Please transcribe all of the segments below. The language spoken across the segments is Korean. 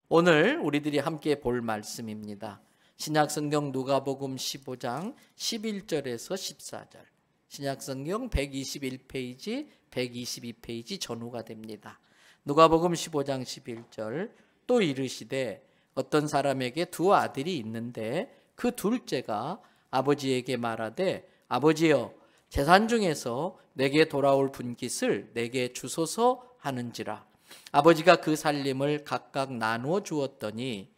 오늘 우리들이 함께 볼 말씀입니다. 신약성경 누가복음 15장 11절에서 14절. 신약성경 121페이지, 122페이지 전후가 됩니다. 누가복음 15장 11절. 또 이르시되 어떤 사람에게 두 아들이 있는데 그 둘째가 아버지에게 말하되 아버지여 재산 중에서 내게 돌아올 분깃을 내게 주소서 하는지라. 아버지가 그 살림을 각각 나누어 주었더니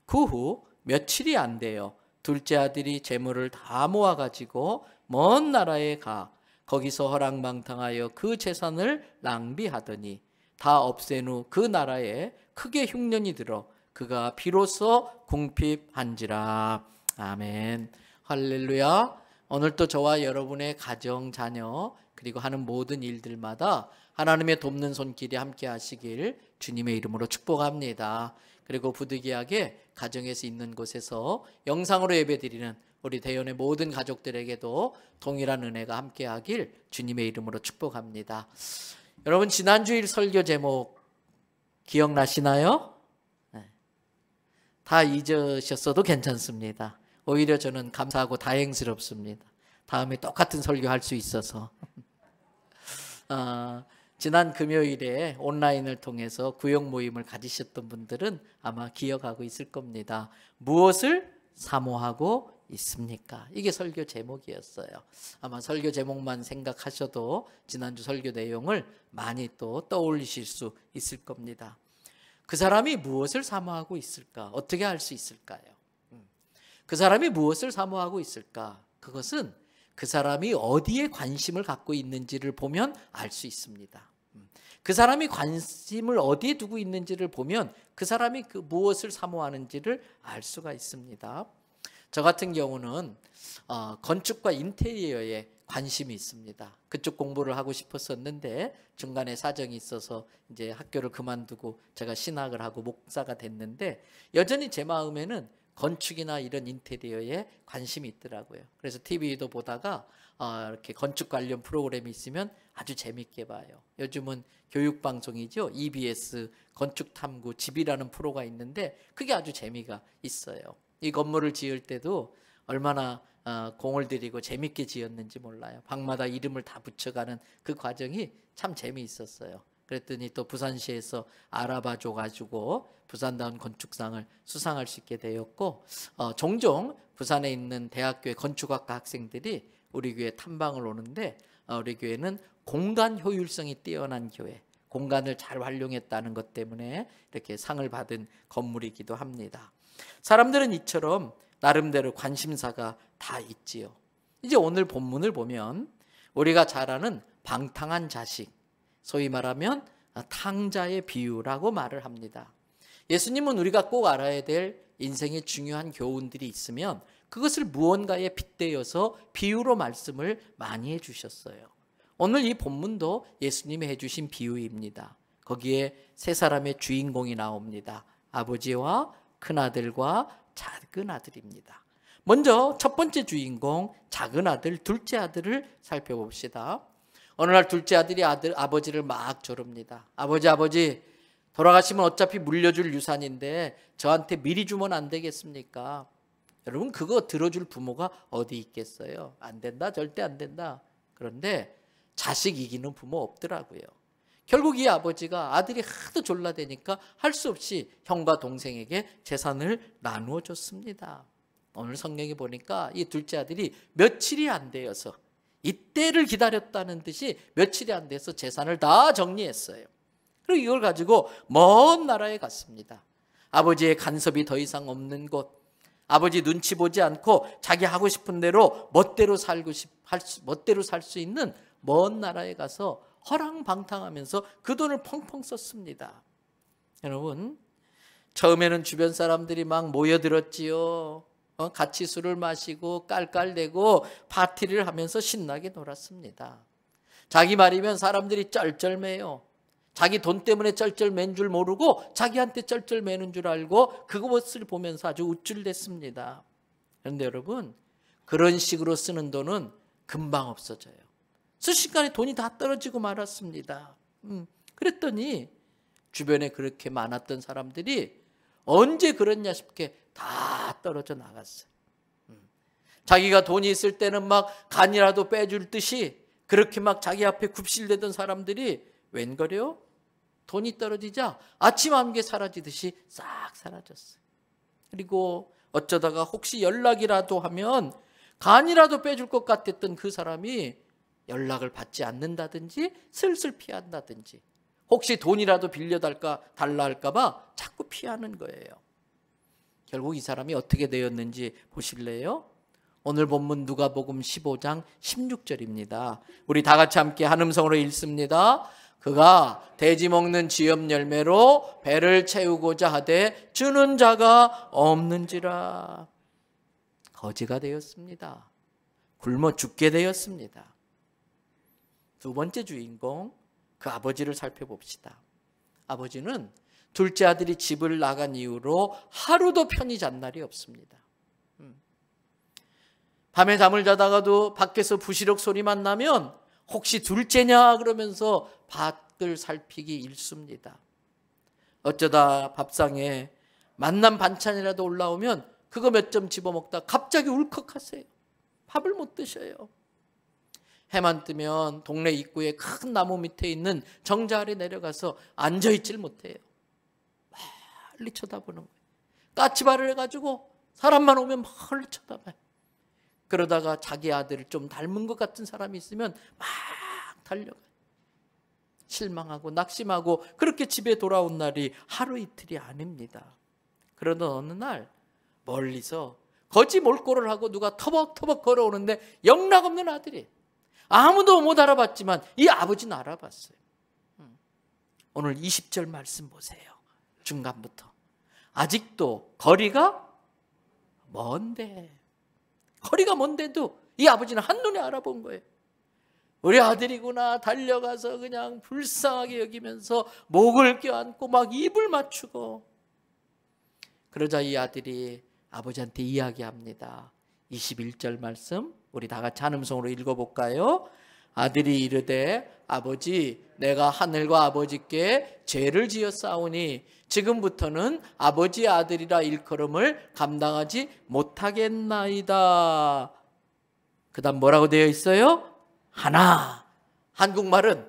그 후 며칠이 안 돼요. 둘째 아들이 재물을 다 모아가지고 먼 나라에 가 거기서 허랑방탕하여 그 재산을 낭비하더니 다 없앤 후 그 나라에 크게 흉년이 들어 그가 비로소 궁핍한지라. 아멘. 할렐루야. 오늘도 저와 여러분의 가정, 자녀 그리고 하는 모든 일들마다 하나님의 돕는 손길이 함께 하시길 주님의 이름으로 축복합니다. 그리고 부득이하게 가정에서 있는 곳에서 영상으로 예배드리는 우리 대연의 모든 가족들에게도 동일한 은혜가 함께 하길 주님의 이름으로 축복합니다. 여러분 지난주일 설교 제목 기억나시나요? 네. 다 잊으셨어도 괜찮습니다. 오히려 저는 감사하고 다행스럽습니다. 다음에 똑같은 설교할 수 있어서. 지난 금요일에 온라인을 통해서 구역 모임을 가지셨던 분들은 아마 기억하고 있을 겁니다. 무엇을 사모하고 있습니까? 이게 설교 제목이었어요. 아마 설교 제목만 생각하셔도 지난주 설교 내용을 많이 또 떠올리실 수 있을 겁니다. 그 사람이 무엇을 사모하고 있을까? 어떻게 알 수 있을까요? 그 사람이 무엇을 사모하고 있을까? 그것은 그 사람이 어디에 관심을 갖고 있는지를 보면 알 수 있습니다. 그 사람이 관심을 어디에 두고 있는지를 보면 그 사람이 그 무엇을 사모하는지를 알 수가 있습니다. 저 같은 경우는 건축과 인테리어에 관심이 있습니다. 그쪽 공부를 하고 싶었었는데 중간에 사정이 있어서 이제 학교를 그만두고 제가 신학을 하고 목사가 됐는데 여전히 제 마음에는 건축이나 이런 인테리어에 관심이 있더라고요. 그래서 TV도 보다가 이렇게 건축 관련 프로그램이 있으면 아주 재밌게 봐요. 요즘은 교육방송이죠. EBS 건축탐구 집이라는 프로가 있는데 그게 아주 재미가 있어요. 이 건물을 지을 때도 얼마나 공을 들이고 재밌게 지었는지 몰라요. 방마다 이름을 다 붙여가는 그 과정이 참 재미있었어요. 그랬더니 또 부산시에서 알아봐 줘가지고 부산다운 건축상을 수상할 수 있게 되었고 종종 부산에 있는 대학교의 건축학과 학생들이 우리 교회 탐방을 오는데 우리 교회는 공간 효율성이 뛰어난 교회, 공간을 잘 활용했다는 것 때문에 이렇게 상을 받은 건물이기도 합니다. 사람들은 이처럼 나름대로 관심사가 다 있지요. 이제 오늘 본문을 보면 우리가 잘 아는 방탕한 자식, 소위 말하면 탕자의 비유라고 말을 합니다. 예수님은 우리가 꼭 알아야 될 인생의 중요한 교훈들이 있으면 그것을 무언가에 빗대어서 비유로 말씀을 많이 해주셨어요. 오늘 이 본문도 예수님이 해주신 비유입니다. 거기에 세 사람의 주인공이 나옵니다. 아버지와 큰아들과 작은 아들입니다. 먼저 첫 번째 주인공 작은 아들, 둘째 아들을 살펴봅시다. 어느 날 둘째 아들이 아버지를 막 조릅니다. 아버지 돌아가시면 어차피 물려줄 유산인데 저한테 미리 주면 안 되겠습니까? 여러분 그거 들어줄 부모가 어디 있겠어요? 안 된다, 절대 안 된다. 그런데 자식 이기는 부모 없더라고요. 결국 이 아버지가 아들이 하도 졸라대니까 할 수 없이 형과 동생에게 재산을 나누어 줬습니다. 오늘 성경에 보니까 이 둘째 아들이 며칠이 안 되어서 이때를 기다렸다는 듯이 며칠이 안 돼서 재산을 다 정리했어요. 그리고 이걸 가지고 먼 나라에 갔습니다. 아버지의 간섭이 더 이상 없는 곳, 아버지 눈치 보지 않고 자기 하고 싶은 대로 멋대로 살 수 있는 먼 나라에 가서 허랑방탕하면서 그 돈을 펑펑 썼습니다. 여러분 처음에는 주변 사람들이 막 모여들었지요. 같이 술을 마시고 깔깔대고 파티를 하면서 신나게 놀았습니다. 자기 말이면 사람들이 쩔쩔매요. 자기 돈 때문에 쩔쩔맨 줄 모르고 자기한테 쩔쩔매는 줄 알고 그것을 보면서 아주 우쭐댔습니다. 그런데 여러분 그런 식으로 쓰는 돈은 금방 없어져요. 순식간에 돈이 다 떨어지고 말았습니다. 그랬더니 주변에 그렇게 많았던 사람들이 언제 그랬냐 싶게 다 떨어져 나갔어요. 자기가 돈이 있을 때는 막 간이라도 빼줄 듯이 그렇게 막 자기 앞에 굽실대던 사람들이 웬걸요? 돈이 떨어지자 아침 안개 사라지듯이 싹 사라졌어요. 그리고 어쩌다가 혹시 연락이라도 하면 간이라도 빼줄 것 같았던 그 사람이 연락을 받지 않는다든지 슬슬 피한다든지 혹시 돈이라도 빌려달라 할까 봐 자꾸 피하는 거예요. 결국 이 사람이 어떻게 되었는지 보실래요? 오늘 본문 누가복음 15장 16절입니다. 우리 다 같이 함께 한 음성으로 읽습니다. 그가 돼지 먹는 지엽 열매로 배를 채우고자 하되 주는 자가 없는지라. 거지가 되었습니다. 굶어 죽게 되었습니다. 두 번째 주인공, 그 아버지를 살펴봅시다. 아버지는 둘째 아들이 집을 나간 이후로 하루도 편히 잔 날이 없습니다. 밤에 잠을 자다가도 밖에서 부시럭 소리만 나면 혹시 둘째냐 그러면서 밖을 살피기 일쑤입니다. 어쩌다 밥상에 만난 반찬이라도 올라오면 그거 몇 점 집어먹다 갑자기 울컥하세요. 밥을 못 드셔요. 해만 뜨면 동네 입구에 큰 나무 밑에 있는 정자 아래 내려가서 앉아있질 못해요. 멀리 쳐다보는 거예요. 까치발을 해가지고 사람만 오면 멀리 쳐다봐요. 그러다가 자기 아들을 좀 닮은 것 같은 사람이 있으면 막 달려가요. 실망하고 낙심하고 그렇게 집에 돌아온 날이 하루 이틀이 아닙니다. 그러던 어느 날 멀리서 거지 몰골을 하고 누가 터벅터벅 걸어오는데 영락없는 아들이 아무도 못 알아봤지만 이 아버지는 알아봤어요. 오늘 20절 말씀 보세요. 중간부터. 아직도 거리가 먼데, 거리가 먼데도 이 아버지는 한눈에 알아본 거예요. 우리 아들이구나. 달려가서 그냥 불쌍하게 여기면서 목을 껴안고 막 입을 맞추고. 그러자 이 아들이 아버지한테 이야기합니다. 21절 말씀 우리 다 같이 한 음성으로 읽어볼까요? 아들이 이르되 아버지 내가 하늘과 아버지께 죄를 지었사오니 지금부터는 아버지의 아들이라 일컬음을 감당하지 못하겠나이다. 그 다음 뭐라고 되어 있어요? 하나. 한국말은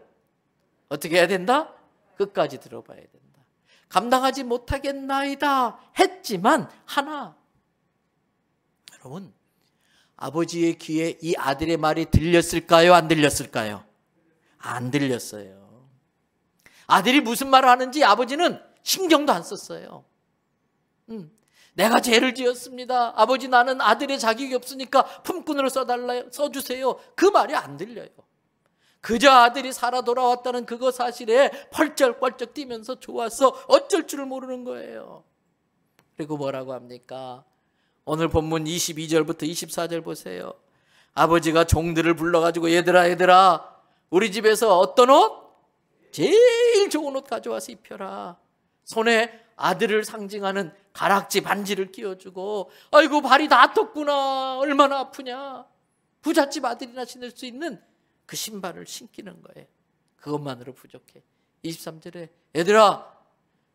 어떻게 해야 된다? 끝까지 들어봐야 된다. 감당하지 못하겠나이다 했지만 하나. 여러분, 아버지의 귀에 이 아들의 말이 들렸을까요? 안 들렸을까요? 안 들렸어요. 아들이 무슨 말을 하는지 아버지는 신경도 안 썼어요. 내가 죄를 지었습니다. 아버지 나는 아들의 자격이 없으니까 품꾼으로 써주세요. 그 말이 안 들려요. 그저 아들이 살아 돌아왔다는 그거 사실에 펄쩍펄쩍 뛰면서 좋아서 어쩔 줄을 모르는 거예요. 그리고 뭐라고 합니까? 오늘 본문 22절부터 24절 보세요. 아버지가 종들을 불러가지고 얘들아 우리 집에서 어떤 옷? 제일 좋은 옷 가져와서 입혀라. 손에 아들을 상징하는 가락지 반지를 끼워주고 아이고 발이 다 텄구나. 얼마나 아프냐. 부잣집 아들이나 신을 수 있는 그 신발을 신기는 거예요. 그것만으로 부족해. 23절에 얘들아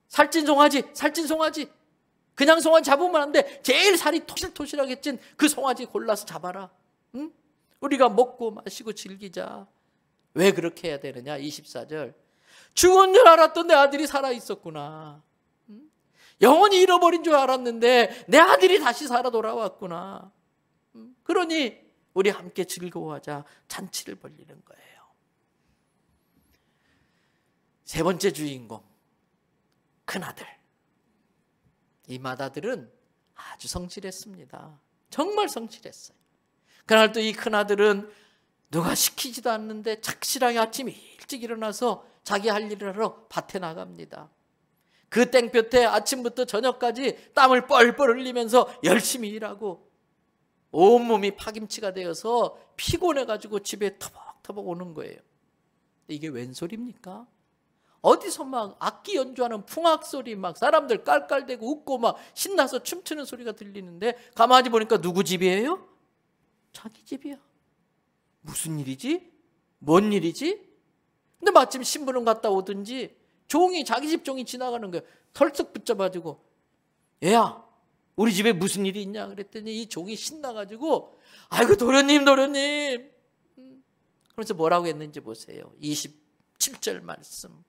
살찐 송아지 그냥 송아지 잡으면 안 돼. 제일 살이 토실토실하게 찐 그 송아지 골라서 잡아라. 응? 우리가 먹고 마시고 즐기자. 왜 그렇게 해야 되느냐? 24절. 죽은 줄 알았던 내 아들이 살아있었구나. 응? 영원히 잃어버린 줄 알았는데 내 아들이 다시 살아 돌아왔구나. 응? 그러니 우리 함께 즐거워하자. 잔치를 벌리는 거예요. 세 번째 주인공, 큰아들. 이 맏아들은 아주 성실했습니다. 정말 성실했어요. 그날 또 이 큰아들은 누가 시키지도 않는데 착실하게 아침 일찍 일어나서 자기 할 일을 하러 밭에 나갑니다. 그 땡볕에 아침부터 저녁까지 땀을 뻘뻘 흘리면서 열심히 일하고 온몸이 파김치가 되어서 피곤해가지고 집에 터벅터벅 오는 거예요. 이게 웬 소리입니까? 어디서 막 악기 연주하는 풍악소리 막 사람들 깔깔대고 웃고 막 신나서 춤추는 소리가 들리는데 가만히 보니까 누구 집이에요? 자기 집이야. 무슨 일이지? 뭔 일이지? 근데 마침 신부름 갔다 오든지 자기 집 종이 지나가는 거예요. 털썩 붙잡아가지고 얘야, 우리 집에 무슨 일이 있냐 그랬더니 이 종이 신나가지고 아이고 도련님 그래서 뭐라고 했는지 보세요. 27절 말씀.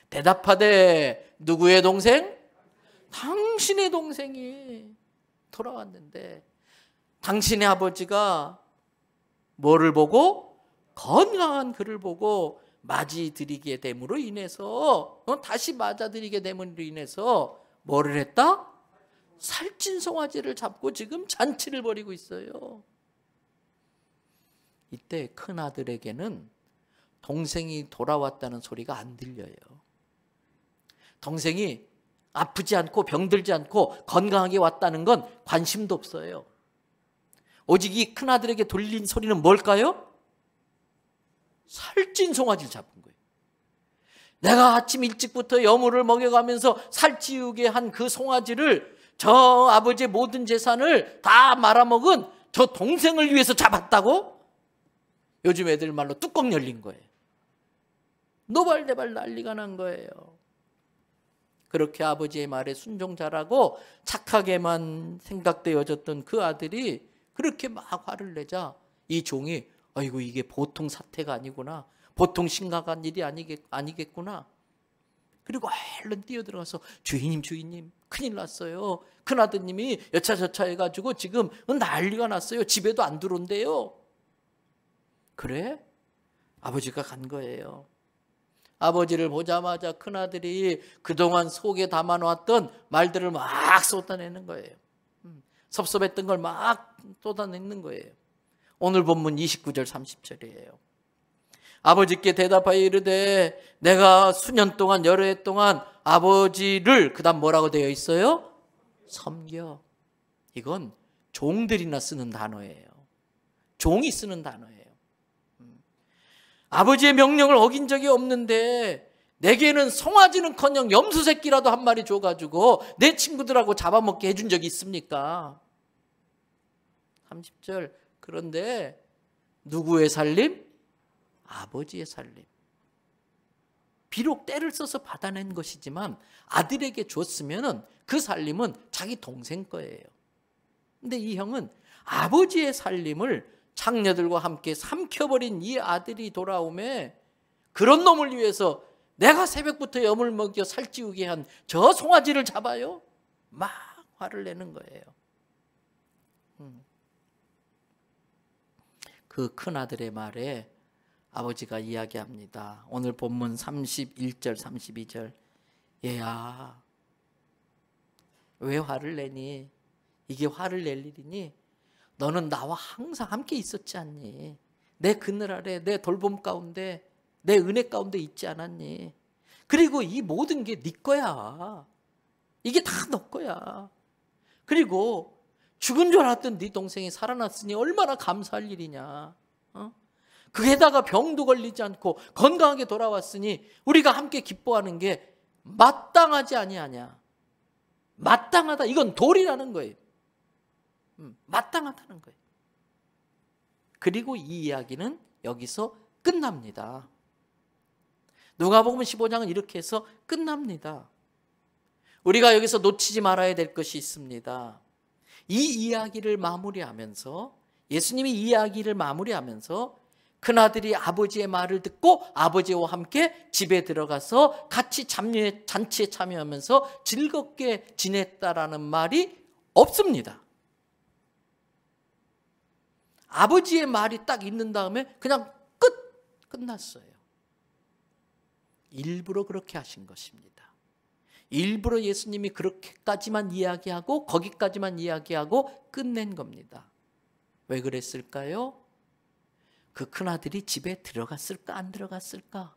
대답하되 누구의 동생? 당신의 동생이 돌아왔는데 당신의 아버지가 뭐를 보고? 건강한 그를 보고 맞이드리게 됨으로 인해서 다시 맞아드리게 됨으로 인해서 뭐를 했다? 살찐 송아지를 잡고 지금 잔치를 벌이고 있어요. 이때 큰아들에게는 동생이 돌아왔다는 소리가 안 들려요. 동생이 아프지 않고 병들지 않고 건강하게 왔다는 건 관심도 없어요. 오직 이 큰아들에게 돌린 소리는 뭘까요? 살찐 송아지를 잡은 거예요. 내가 아침 일찍부터 여물을 먹여가면서 살찌우게 한 그 송아지를 저 아버지의 모든 재산을 다 말아먹은 저 동생을 위해서 잡았다고? 요즘 애들 말로 뚜껑 열린 거예요. 노발대발 난리가 난 거예요. 그렇게 아버지의 말에 순종 잘하고 착하게만 생각되어졌던 그 아들이 그렇게 막 화를 내자 이 종이 아이고 이게 보통 사태가 아니구나. 보통 심각한 일이 아니겠구나. 그리고 얼른 뛰어들어가서 주인님 큰일 났어요. 큰아드님이 여차저차 해가지고 지금 난리가 났어요. 집에도 안 들어온대요. 그래? 아버지가 간 거예요. 아버지를 보자마자 큰아들이 그동안 속에 담아놓았던 말들을 막 쏟아내는 거예요. 섭섭했던 걸 막 쏟아내는 거예요. 오늘 본문 29절 30절이에요. 아버지께 대답하여 이르되 내가 수년 동안 여러 해 동안 아버지를 그다음 뭐라고 되어 있어요? 섬겨. 이건 종들이나 쓰는 단어예요. 종이 쓰는 단어예요. 아버지의 명령을 어긴 적이 없는데 내게는 송아지는커녕 염소 새끼라도 한 마리 줘가지고 내 친구들하고 잡아먹게 해준 적이 있습니까? 30절. 그런데 누구의 살림? 아버지의 살림. 비록 때를 써서 받아낸 것이지만 아들에게 줬으면 그 살림은 자기 동생 거예요. 근데 이 형은 아버지의 살림을 장녀들과 함께 삼켜버린 이 아들이 돌아오매 그런 놈을 위해서 내가 새벽부터 염을 먹여 살찌우게 한 저 송아지를 잡아요? 막 화를 내는 거예요. 그 큰아들의 말에 아버지가 이야기합니다. 오늘 본문 31절 32절. 얘야 왜 화를 내니? 이게 화를 낼 일이니? 너는 나와 항상 함께 있었지 않니? 내 그늘 아래 내 돌봄 가운데 내 은혜 가운데 있지 않았니? 그리고 이 모든 게 네 거야. 이게 다 너 거야. 그리고 죽은 줄 알았던 네 동생이 살아났으니 얼마나 감사할 일이냐. 그게다가 병도 걸리지 않고 건강하게 돌아왔으니 우리가 함께 기뻐하는 게 마땅하지 아니하냐. 마땅하다. 이건 도리라는 거예요. 마땅하다는 거예요. 그리고 이 이야기는 여기서 끝납니다. 누가복음 15장은 이렇게 해서 끝납니다. 우리가 여기서 놓치지 말아야 될 것이 있습니다. 이 이야기를 마무리하면서 예수님이 이 이야기를 마무리하면서 큰아들이 아버지의 말을 듣고 아버지와 함께 집에 들어가서 같이 잔치에 참여하면서 즐겁게 지냈다라는 말이 없습니다. 아버지의 말이 딱 있는 다음에 그냥 끝났어요. 일부러 그렇게 하신 것입니다. 일부러 예수님이 그렇게까지만 이야기하고 거기까지만 이야기하고 끝낸 겁니다. 왜 그랬을까요? 그 큰아들이 집에 들어갔을까 안 들어갔을까?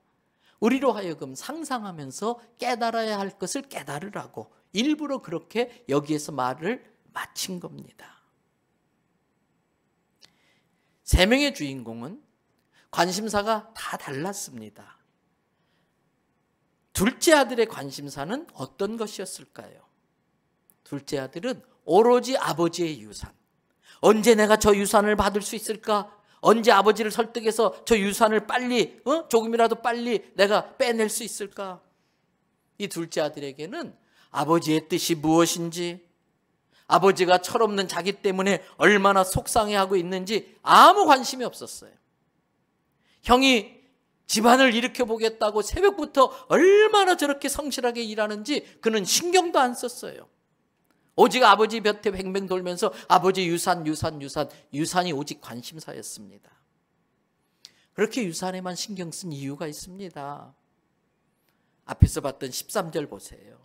우리로 하여금 상상하면서 깨달아야 할 것을 깨달으라고 일부러 그렇게 여기에서 말을 마친 겁니다. 세 명의 주인공은 관심사가 다 달랐습니다. 둘째 아들의 관심사는 어떤 것이었을까요? 둘째 아들은 오로지 아버지의 유산. 언제 내가 저 유산을 받을 수 있을까? 언제 아버지를 설득해서 저 유산을 빨리 조금이라도 빨리 내가 빼낼 수 있을까? 이 둘째 아들에게는 아버지의 뜻이 무엇인지, 아버지가 철없는 자기 때문에 얼마나 속상해하고 있는지 아무 관심이 없었어요. 형이 집안을 일으켜보겠다고 새벽부터 얼마나 저렇게 성실하게 일하는지 그는 신경도 안 썼어요. 오직 아버지 곁에 뱅뱅 돌면서 아버지 유산이 오직 관심사였습니다. 그렇게 유산에만 신경 쓴 이유가 있습니다. 앞에서 봤던 13절 보세요.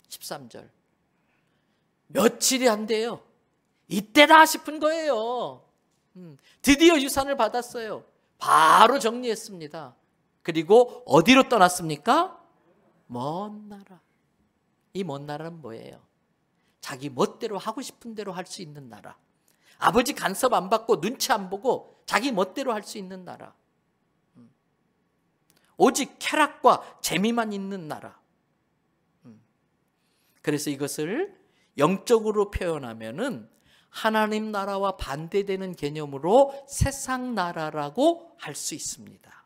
13절. 며칠이 안 돼요. 이때다 싶은 거예요. 드디어 유산을 받았어요. 바로 정리했습니다. 그리고 어디로 떠났습니까? 먼 나라. 이 먼 나라는 뭐예요? 자기 멋대로 하고 싶은 대로 할 수 있는 나라. 아버지 간섭 안 받고 눈치 안 보고 자기 멋대로 할 수 있는 나라. 오직 쾌락과 재미만 있는 나라. 그래서 이것을 영적으로 표현하면은 하나님 나라와 반대되는 개념으로 세상 나라라고 할 수 있습니다.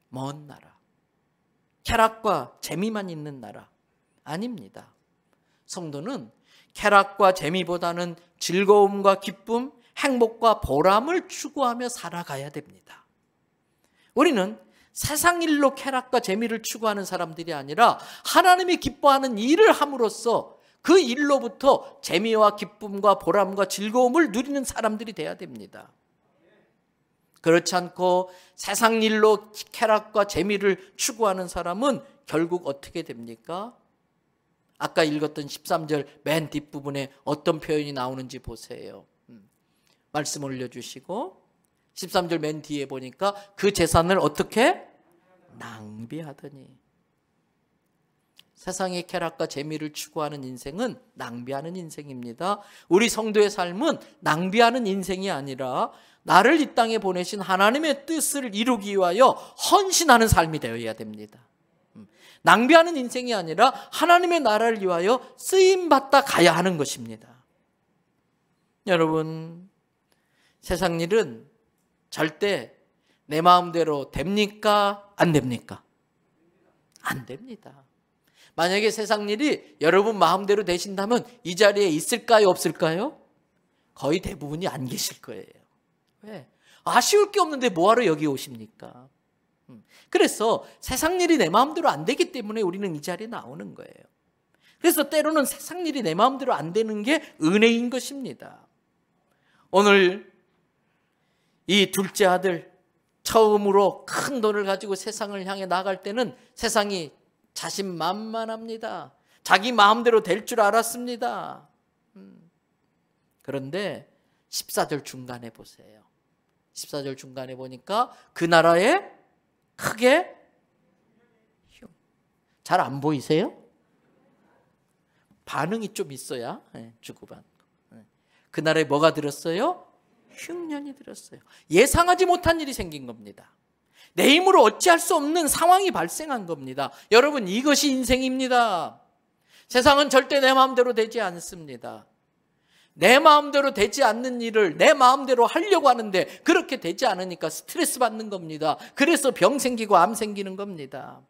먼 나라. 쾌락과 재미만 있는 나라. 아닙니다. 성도는 쾌락과 재미보다는 즐거움과 기쁨, 행복과 보람을 추구하며 살아가야 됩니다. 우리는 세상 일로 쾌락과 재미를 추구하는 사람들이 아니라 하나님이 기뻐하는 일을 함으로써 그 일로부터 재미와 기쁨과 보람과 즐거움을 누리는 사람들이 돼야 됩니다. 그렇지 않고 세상 일로 쾌락과 재미를 추구하는 사람은 결국 어떻게 됩니까? 아까 읽었던 13절 맨 뒷부분에 어떤 표현이 나오는지 보세요. 말씀 올려주시고 13절 맨 뒤에 보니까 그 재산을 어떻게? 낭비하더니. 세상의 쾌락과 재미를 추구하는 인생은 낭비하는 인생입니다. 우리 성도의 삶은 낭비하는 인생이 아니라 나를 이 땅에 보내신 하나님의 뜻을 이루기 위하여 헌신하는 삶이 되어야 됩니다. 낭비하는 인생이 아니라 하나님의 나라를 위하여 쓰임받다 가야 하는 것입니다. 여러분, 세상 일은 절대 내 마음대로 됩니까? 안 됩니까? 안 됩니다. 만약에 세상 일이 여러분 마음대로 되신다면 이 자리에 있을까요? 없을까요? 거의 대부분이 안 계실 거예요. 왜? 아쉬울 게 없는데 뭐하러 여기 오십니까? 그래서 세상 일이 내 마음대로 안 되기 때문에 우리는 이 자리에 나오는 거예요. 그래서 때로는 세상 일이 내 마음대로 안 되는 게 은혜인 것입니다. 오늘 이 둘째 아들 처음으로 큰 돈을 가지고 세상을 향해 나갈 때는 세상이 자신만만합니다. 자기 마음대로 될 줄 알았습니다. 그런데 14절 중간에 보세요. 14절 중간에 보니까 그 나라에 크게 잘 안 보이세요? 반응이 좀 있어야 주고받고. 그 나라에 뭐가 들었어요? 흉년이 들었어요. 예상하지 못한 일이 생긴 겁니다. 내 힘으로 어찌할 수 없는 상황이 발생한 겁니다. 여러분, 이것이 인생입니다. 세상은 절대 내 마음대로 되지 않습니다. 내 마음대로 되지 않는 일을 내 마음대로 하려고 하는데 그렇게 되지 않으니까 스트레스 받는 겁니다. 그래서 병 생기고 암 생기는 겁니다.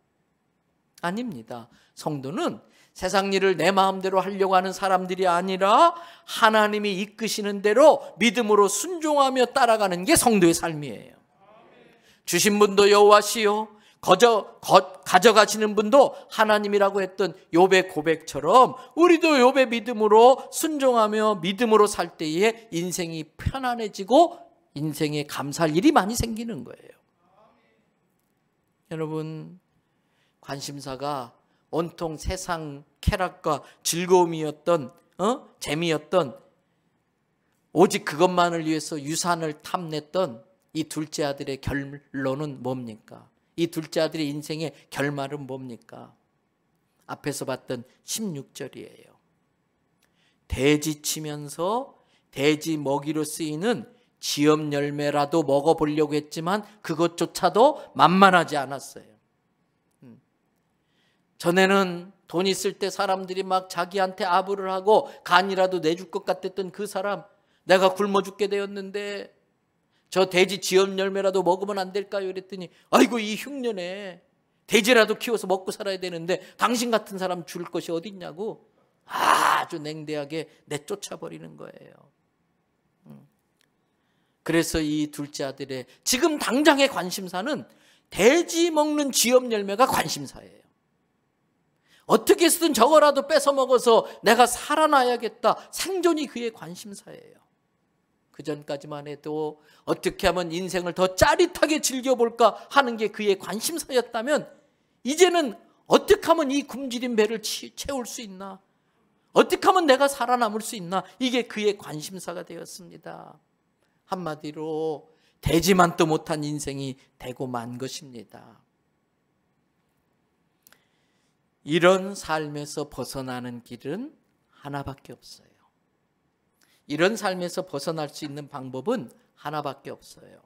아닙니다. 성도는 세상 일을 내 마음대로 하려고 하는 사람들이 아니라 하나님이 이끄시는 대로 믿음으로 순종하며 따라가는 게 성도의 삶이에요. 주신 분도 여호와시요 가져가시는 분도 하나님이라고 했던 욥의 고백처럼 우리도 욥의 믿음으로 순종하며 믿음으로 살 때에 인생이 편안해지고 인생에 감사할 일이 많이 생기는 거예요. 여러분, 관심사가 온통 세상 쾌락과 즐거움이었던 재미였던 오직 그것만을 위해서 유산을 탐냈던 이 둘째 아들의 결론은 뭡니까? 이 둘째 아들의 인생의 결말은 뭡니까? 앞에서 봤던 16절이에요. 돼지 치면서 돼지 먹이로 쓰이는 지엽 열매라도 먹어보려고 했지만 그것조차도 만만하지 않았어요. 전에는 돈 있을 때 사람들이 막 자기한테 아부를 하고 간이라도 내줄 것 같았던 그 사람, 내가 굶어 죽게 되었는데 저 돼지 지엽 열매라도 먹으면 안 될까요? 이랬더니 아이고 이 흉년에 돼지라도 키워서 먹고 살아야 되는데 당신 같은 사람 줄 것이 어디 있냐고 아주 냉대하게 내쫓아버리는 거예요. 그래서 이 둘째 아들의 지금 당장의 관심사는 돼지 먹는 쥐염 열매가 관심사예요. 어떻게 해서든 저거라도 뺏어 먹어서 내가 살아나야겠다. 생존이 그의 관심사예요. 그 전까지만 해도 어떻게 하면 인생을 더 짜릿하게 즐겨볼까 하는 게 그의 관심사였다면 이제는 어떻게 하면 이 굶주린 배를 채울 수 있나? 어떻게 하면 내가 살아남을 수 있나? 이게 그의 관심사가 되었습니다. 한마디로 되지만도 못한 인생이 되고 만 것입니다. 이런 삶에서 벗어나는 길은 하나밖에 없어요. 이런 삶에서 벗어날 수 있는 방법은 하나밖에 없어요.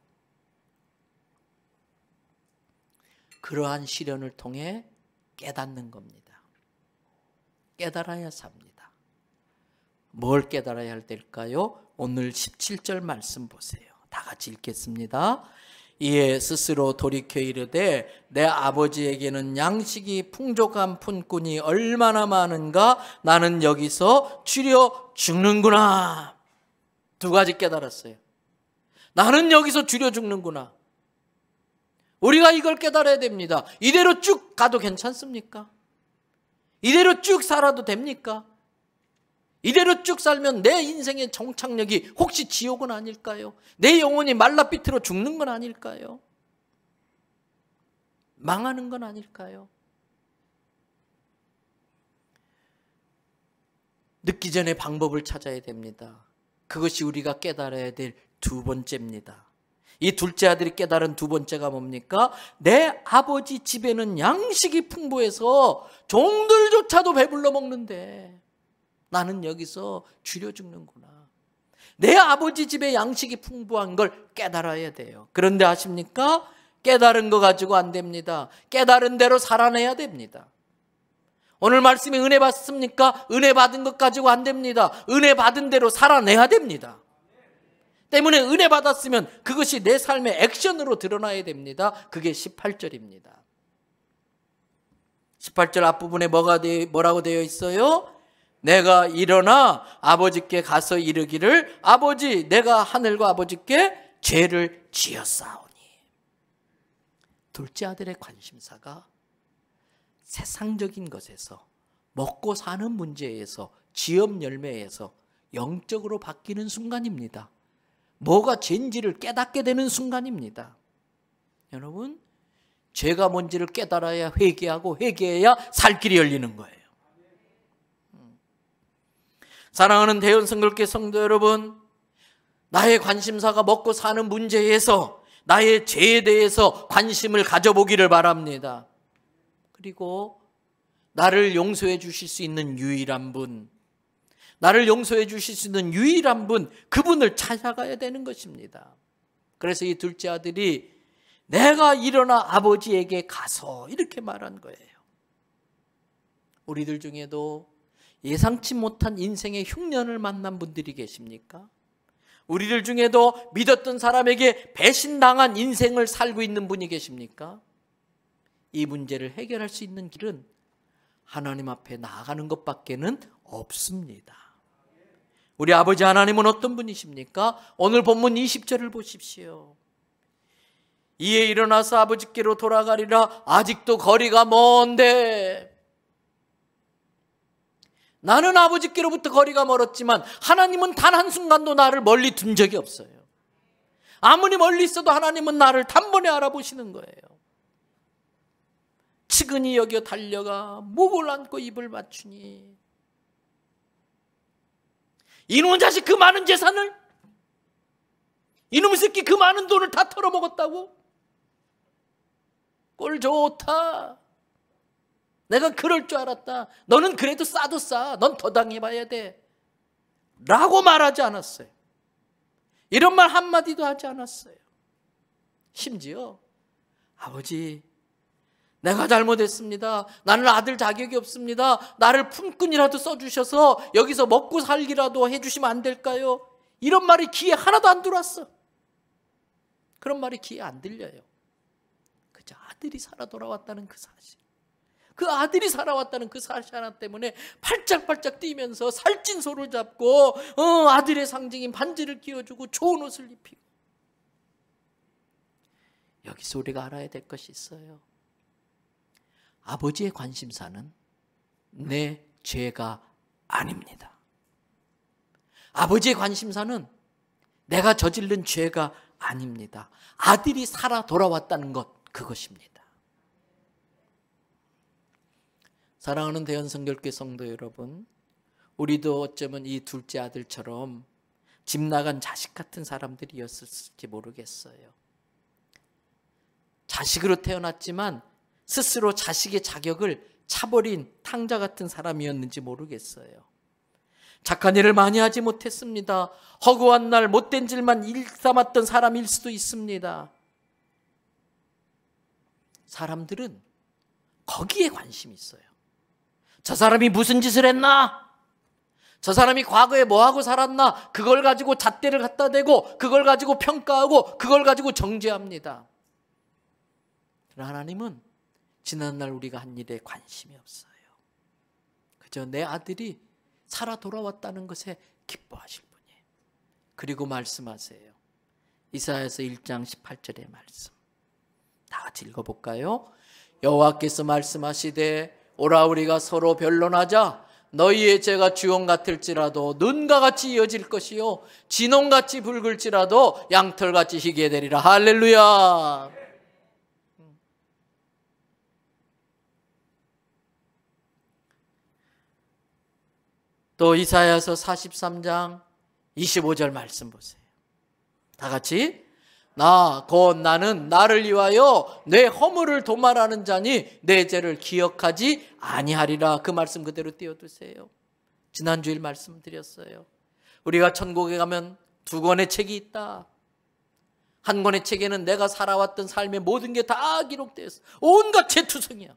그러한 시련을 통해 깨닫는 겁니다. 깨달아야 삽니다. 뭘 깨달아야 될까요? 오늘 17절 말씀 보세요. 다 같이 읽겠습니다. 이에 스스로 돌이켜 이르되 내 아버지에게는 양식이 풍족한 품꾼이 얼마나 많은가 나는 여기서 줄여 죽는구나. 두 가지 깨달았어요. 나는 여기서 줄여 죽는구나. 우리가 이걸 깨달아야 됩니다. 이대로 쭉 가도 괜찮습니까? 이대로 쭉 살아도 됩니까? 이대로 쭉 살면 내 인생의 정착력이 혹시 지옥은 아닐까요? 내 영혼이 말라비틀어 죽는 건 아닐까요? 망하는 건 아닐까요? 늦기 전에 방법을 찾아야 됩니다. 그것이 우리가 깨달아야 될 두 번째입니다. 이 둘째 아들이 깨달은 두 번째가 뭡니까? 내 아버지 집에는 양식이 풍부해서 종들조차도 배불러 먹는데 나는 여기서 줄여 죽는구나. 내 아버지 집에 양식이 풍부한 걸 깨달아야 돼요. 그런데 아십니까? 깨달은 거 가지고 안 됩니다. 깨달은 대로 살아내야 됩니다. 오늘 말씀에 은혜 받습니까? 은혜 받은 것 가지고 안 됩니다. 은혜 받은 대로 살아내야 됩니다. 때문에 은혜 받았으면 그것이 내 삶의 액션으로 드러나야 됩니다. 그게 18절입니다. 18절 앞부분에 뭐라고 되어 있어요? 내가 일어나 아버지께 가서 이르기를 아버지 내가 하늘과 아버지께 죄를 지었사오니. 둘째 아들의 관심사가 세상적인 것에서 먹고 사는 문제에서 지업 열매에서 영적으로 바뀌는 순간입니다. 뭐가 죄인지를 깨닫게 되는 순간입니다. 여러분, 죄가 뭔지를 깨달아야 회개하고 회개해야 살 길이 열리는 거예요. 사랑하는 대연성결교 성도 여러분, 나의 관심사가 먹고 사는 문제에서 나의 죄에 대해서 관심을 가져보기를 바랍니다. 그리고 나를 용서해 주실 수 있는 유일한 분, 나를 용서해 주실 수 있는 유일한 분, 그분을 찾아가야 되는 것입니다. 그래서 이 둘째 아들이 내가 일어나 아버지에게 가서 이렇게 말한 거예요. 우리들 중에도 예상치 못한 인생의 흉년을 만난 분들이 계십니까? 우리들 중에도 믿었던 사람에게 배신당한 인생을 살고 있는 분이 계십니까? 이 문제를 해결할 수 있는 길은 하나님 앞에 나아가는 것밖에는 없습니다. 우리 아버지 하나님은 어떤 분이십니까? 오늘 본문 20절을 보십시오. 이에 일어나서 아버지께로 돌아가리라. 아직도 거리가 먼데. 나는 아버지께로부터 거리가 멀었지만 하나님은 단 한순간도 나를 멀리 둔 적이 없어요. 아무리 멀리 있어도 하나님은 나를 단번에 알아보시는 거예요. 측은히 여겨 달려가 목을 안고 입을 맞추니 이놈 자식 그 많은 재산을, 이놈 새끼 그 많은 돈을 다 털어먹었다고? 꼴 좋다. 내가 그럴 줄 알았다. 너는 그래도 싸도 싸. 넌 더 당해봐야 돼. 라고 말하지 않았어요. 이런 말 한마디도 하지 않았어요. 심지어 아버지, 내가 잘못했습니다. 나는 아들 자격이 없습니다. 나를 품꾼이라도 써주셔서 여기서 먹고 살기라도 해주시면 안 될까요? 이런 말이 귀에 하나도 안 들어왔어. 그런 말이 귀에 안 들려요. 그저 아들이 살아 돌아왔다는 그 사실. 그 아들이 살아왔다는 그 사실 하나 때문에 팔짝팔짝 뛰면서 살찐 소를 잡고 아들의 상징인 반지를 끼워주고 좋은 옷을 입히고. 여기서 우리가 알아야 될 것이 있어요. 아버지의 관심사는 내 죄가 아닙니다. 아버지의 관심사는 내가 저지른 죄가 아닙니다. 아들이 살아 돌아왔다는 것, 그것입니다. 사랑하는 대연성결교회 성도 여러분, 우리도 어쩌면 이 둘째 아들처럼 집 나간 자식 같은 사람들이었을지 모르겠어요. 자식으로 태어났지만 스스로 자식의 자격을 차버린 탕자 같은 사람이었는지 모르겠어요. 착한 일을 많이 하지 못했습니다. 허구한 날 못된 질만 일삼았던 사람일 수도 있습니다. 사람들은 거기에 관심이 있어요. 저 사람이 무슨 짓을 했나? 저 사람이 과거에 뭐하고 살았나? 그걸 가지고 잣대를 갖다 대고 그걸 가지고 평가하고 그걸 가지고 정죄합니다. 그러나 하나님은 지난날 우리가 한 일에 관심이 없어요. 그저 내 아들이 살아 돌아왔다는 것에 기뻐하실 분이에요. 그리고 말씀하세요. 이사야서 1장 18절의 말씀. 다 같이 읽어볼까요? 여호와께서 말씀하시되 오라 우리가 서로 변론하자. 너희의 죄가 주홍 같을지라도 눈과 같이 이어질 것이요 진홍같이 붉을지라도 양털같이 희게 되리라. 할렐루야. 또 이사야서 43장 25절 말씀 보세요. 다 같이. 곧 나는 나를 위하여 내 허물을 도말하는 자니 내 죄를 기억하지 아니하리라. 그 말씀 그대로 띄워두세요. 지난주일 말씀드렸어요. 우리가 천국에 가면 두 권의 책이 있다. 한 권의 책에는 내가 살아왔던 삶의 모든 게 다 기록되어 있어. 온갖 죄투성이야.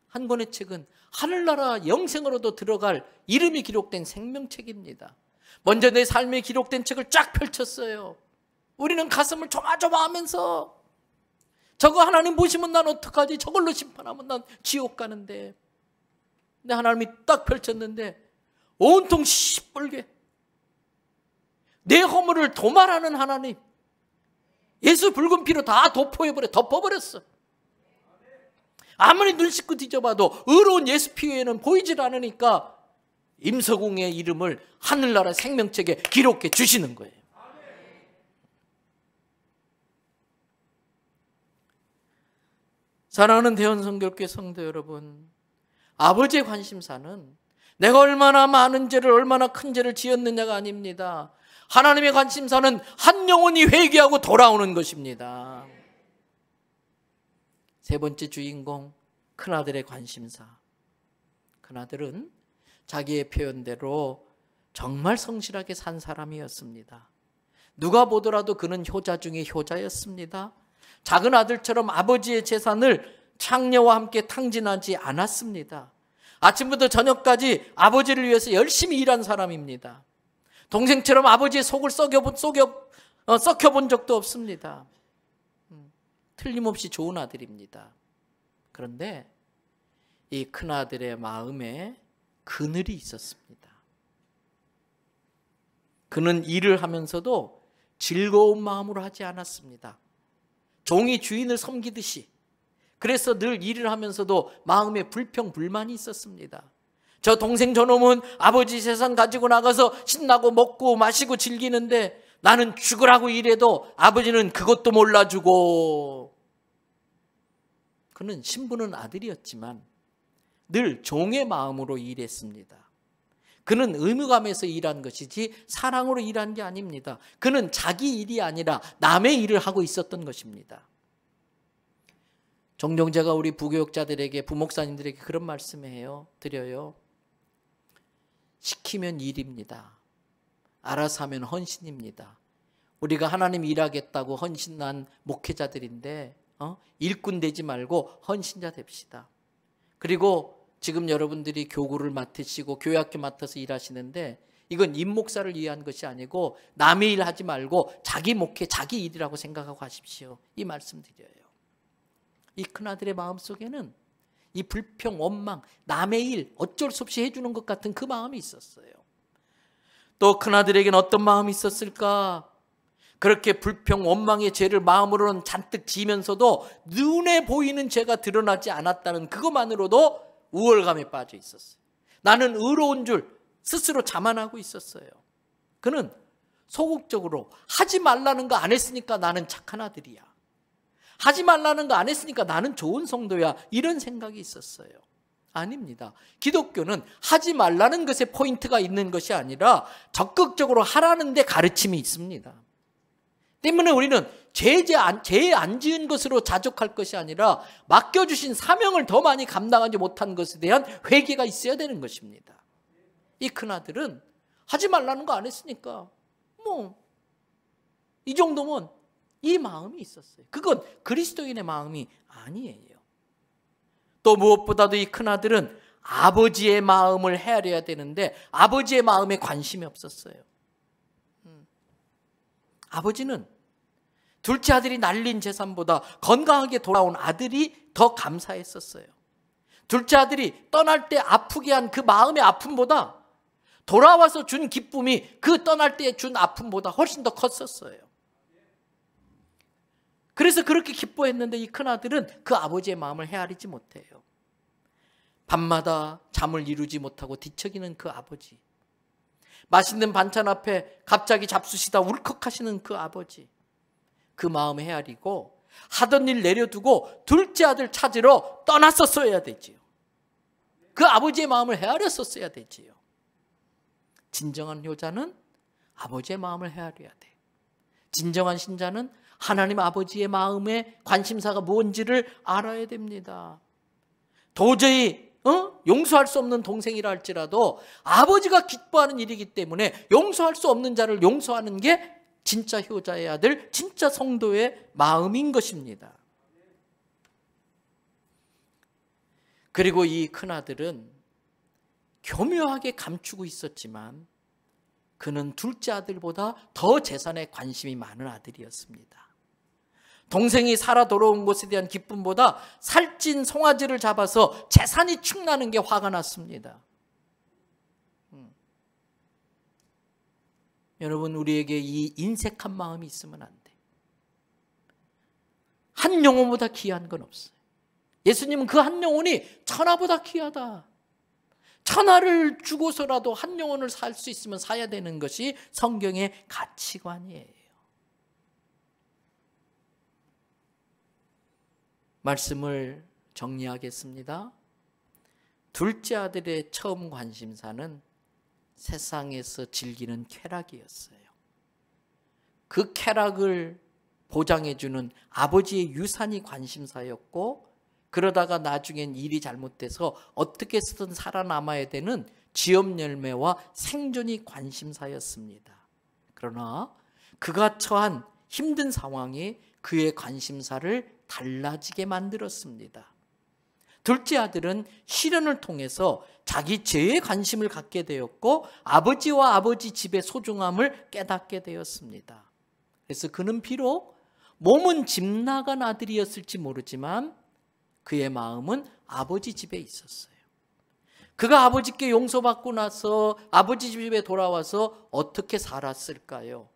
한 권의 책은 하늘나라 영생으로도 들어갈 이름이 기록된 생명책입니다. 먼저 내 삶에 기록된 책을 쫙 펼쳤어요. 우리는 가슴을 조마조마하면서 저거 하나님 보시면 난 어떡하지? 저걸로 심판하면 난 지옥 가는데. 근데 하나님이 딱 펼쳤는데 온통 시뻘게 내 허물을 도말하는 하나님, 예수 붉은 피로 다 덮어버렸어. 아무리 눈 씻고 뒤져봐도 의로운 예수 피 외에는 보이질 않으니까 임서공의 이름을 하늘나라 생명책에 기록해 주시는 거예요. 사랑하는 대원성결교회 성도 여러분, 아버지의 관심사는 내가 얼마나 많은 죄를, 얼마나 큰 죄를 지었느냐가 아닙니다. 하나님의 관심사는 한 영혼이 회개하고 돌아오는 것입니다. 세 번째 주인공, 큰아들의 관심사. 큰아들은 자기의 표현대로 정말 성실하게 산 사람이었습니다. 누가 보더라도 그는 효자 중에 효자였습니다. 작은 아들처럼 아버지의 재산을 창녀와 함께 탕진하지 않았습니다. 아침부터 저녁까지 아버지를 위해서 열심히 일한 사람입니다. 동생처럼 아버지의 속을 썩혀본 적도 없습니다. 틀림없이 좋은 아들입니다. 그런데 이 큰아들의 마음에 그늘이 있었습니다. 그는 일을 하면서도 즐거운 마음으로 하지 않았습니다. 종이 주인을 섬기듯이. 그래서 늘 일을 하면서도 마음에 불평불만이 있었습니다. 저 동생 저놈은 아버지 재산 가지고 나가서 신나고 먹고 마시고 즐기는데 나는 죽으라고 일해도 아버지는 그것도 몰라주고. 그는 신부는 아들이었지만 늘 종의 마음으로 일했습니다. 그는 의무감에서 일한 것이지 사랑으로 일한 게 아닙니다. 그는 자기 일이 아니라 남의 일을 하고 있었던 것입니다. 종종 제가 우리 부교육자들에게, 부목사님들에게 그런 말씀을 드려요. 시키면 일입니다. 알아서 하면 헌신입니다. 우리가 하나님 일하겠다고 헌신한 목회자들인데 일꾼 되지 말고 헌신자 됩시다. 그리고 지금 여러분들이 교구를 맡으시고 교회학교 맡아서 일하시는데 이건 임 목사를 위한 것이 아니고 남의 일 하지 말고 자기 목회, 자기 일이라고 생각하고 하십시오. 이 말씀드려요. 이 큰아들의 마음속에는 이 불평, 원망, 남의 일 어쩔 수 없이 해주는 것 같은 그 마음이 있었어요. 또 큰아들에게는 어떤 마음이 있었을까? 그렇게 불평, 원망의 죄를 마음으로는 잔뜩 지면서도 눈에 보이는 죄가 드러나지 않았다는 그것만으로도 우월감에 빠져 있었어요. 나는 의로운 줄 스스로 자만하고 있었어요. 그는 소극적으로 하지 말라는 거 안 했으니까 나는 착한 아들이야. 하지 말라는 거 안 했으니까 나는 좋은 성도야. 이런 생각이 있었어요. 아닙니다. 기독교는 하지 말라는 것에 포인트가 있는 것이 아니라 적극적으로 하라는 데 가르침이 있습니다. 때문에 우리는 죄 안 지은 것으로 자족할 것이 아니라 맡겨주신 사명을 더 많이 감당하지 못한 것에 대한 회개가 있어야 되는 것입니다. 이 큰아들은 하지 말라는 거 안 했으니까 이 정도면 이 마음이 있었어요. 그건 그리스도인의 마음이 아니에요. 또 무엇보다도 이 큰아들은 아버지의 마음을 헤아려야 되는데 아버지의 마음에 관심이 없었어요. 아버지는 둘째 아들이 날린 재산보다 건강하게 돌아온 아들이 더 감사했었어요. 둘째 아들이 떠날 때 아프게 한 그 마음의 아픔보다 돌아와서 준 기쁨이 그 떠날 때 준 아픔보다 훨씬 더 컸었어요. 그래서 그렇게 기뻐했는데 이 큰아들은 그 아버지의 마음을 헤아리지 못해요. 밤마다 잠을 이루지 못하고 뒤척이는 그 아버지, 맛있는 반찬 앞에 갑자기 잡수시다 울컥하시는 그 아버지, 그 마음을 헤아리고 하던 일 내려두고 둘째 아들 찾으러 떠났었어야 되지요. 그 아버지의 마음을 헤아렸었어야 되지요. 진정한 효자는 아버지의 마음을 헤아려야 돼. 진정한 신자는 하나님 아버지의 마음의 관심사가 뭔지를 알아야 됩니다. 도저히 용서할 수 없는 동생이라 할지라도 아버지가 기뻐하는 일이기 때문에 용서할 수 없는 자를 용서하는 게 진짜 효자의 아들, 진짜 성도의 마음인 것입니다. 그리고 이 큰아들은 교묘하게 감추고 있었지만 그는 둘째 아들보다 더 재산에 관심이 많은 아들이었습니다. 동생이 살아 돌아온 것에 대한 기쁨보다 살찐 송아지를 잡아서 재산이 축나는 게 화가 났습니다. 여러분, 우리에게 이 인색한 마음이 있으면 안 돼. 한 영혼보다 귀한 건 없어요. 예수님은 그 한 영혼이 천하보다 귀하다. 천하를 주고서라도 한 영혼을 살 수 있으면 사야 되는 것이 성경의 가치관이에요. 말씀을 정리하겠습니다. 둘째 아들의 처음 관심사는 세상에서 즐기는 쾌락이었어요. 그 쾌락을 보장해주는 아버지의 유산이 관심사였고, 그러다가 나중엔 일이 잘못돼서 어떻게 쓰든 살아남아야 되는 지업 열매와 생존이 관심사였습니다. 그러나 그가 처한 힘든 상황이 그의 관심사를 달라지게 만들었습니다. 둘째 아들은 시련을 통해서 자기 죄에 관심을 갖게 되었고 아버지와 아버지 집의 소중함을 깨닫게 되었습니다. 그래서 그는 비록 몸은 집 나간 아들이었을지 모르지만 그의 마음은 아버지 집에 있었어요. 그가 아버지께 용서받고 나서 아버지 집에 돌아와서 어떻게 살았을까요?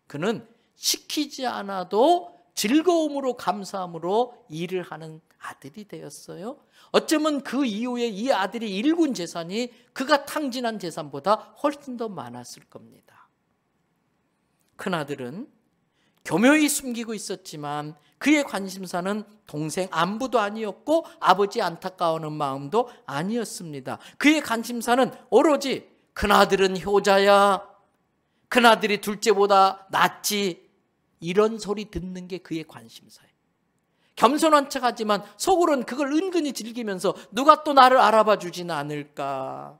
그는 시키지 않아도 즐거움으로 감사함으로 일을 하는 아들이 되었어요. 어쩌면 그 이후에 이 아들이 일군 재산이 그가 탕진한 재산보다 훨씬 더 많았을 겁니다. 큰아들은 교묘히 숨기고 있었지만 그의 관심사는 동생 안부도 아니었고 아버지 안타까워하는 마음도 아니었습니다. 그의 관심사는 오로지 큰아들은 효자야, 큰아들이 둘째보다 낫지, 이런 소리 듣는 게 그의 관심사예요. 겸손한 척하지만 속으로는 그걸 은근히 즐기면서 누가 또 나를 알아봐 주진 않을까.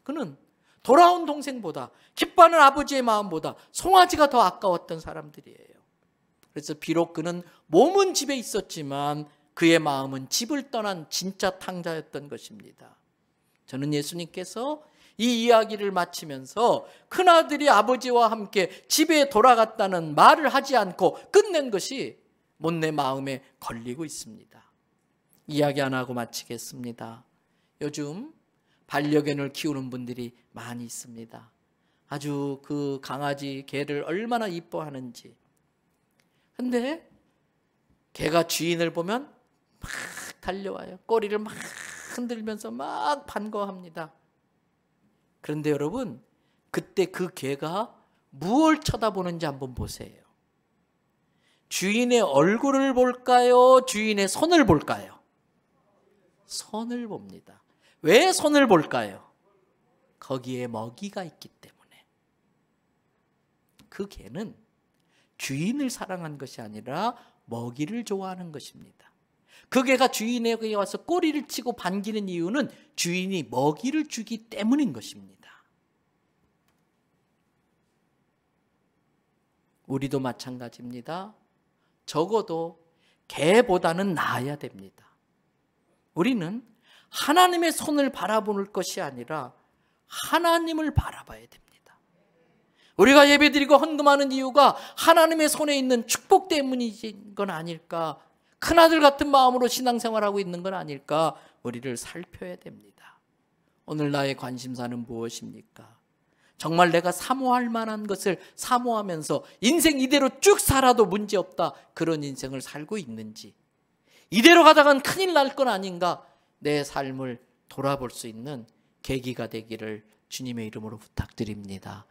그는 돌아온 동생보다, 기뻐하는 아버지의 마음보다 송아지가 더 아까웠던 사람들이에요. 그래서 비록 그는 몸은 집에 있었지만 그의 마음은 집을 떠난 진짜 탕자였던 것입니다. 저는 예수님께서 이 이야기를 마치면서 큰아들이 아버지와 함께 집에 돌아갔다는 말을 하지 않고 끝낸 것이 못내 마음에 걸리고 있습니다. 이야기 안 하고 마치겠습니다. 요즘 반려견을 키우는 분들이 많이 있습니다. 아주 그 강아지, 개를 얼마나 이뻐하는지. 근데 개가 주인을 보면 막 달려와요. 꼬리를 막 흔들면서 막 반가워합니다. 그런데 여러분, 그때 그 개가 무엇을 쳐다보는지 한번 보세요. 주인의 얼굴을 볼까요? 주인의 손을 볼까요? 손을 봅니다. 왜 손을 볼까요? 거기에 먹이가 있기 때문에. 그 개는 주인을 사랑한 것이 아니라 먹이를 좋아하는 것입니다. 그 개가 주인에게 와서 꼬리를 치고 반기는 이유는 주인이 먹이를 주기 때문인 것입니다. 우리도 마찬가지입니다. 적어도 개보다는 나아야 됩니다. 우리는 하나님의 손을 바라보는 것이 아니라 하나님을 바라봐야 됩니다. 우리가 예배드리고 헌금하는 이유가 하나님의 손에 있는 축복 때문인 건 아닐까? 큰아들 같은 마음으로 신앙생활하고 있는 건 아닐까? 우리를 살펴야 됩니다. 오늘 나의 관심사는 무엇입니까? 정말 내가 사모할 만한 것을 사모하면서 인생 이대로 쭉 살아도 문제없다, 그런 인생을 살고 있는지, 이대로 가다간 큰일 날 건 아닌가, 내 삶을 돌아볼 수 있는 계기가 되기를 주님의 이름으로 부탁드립니다.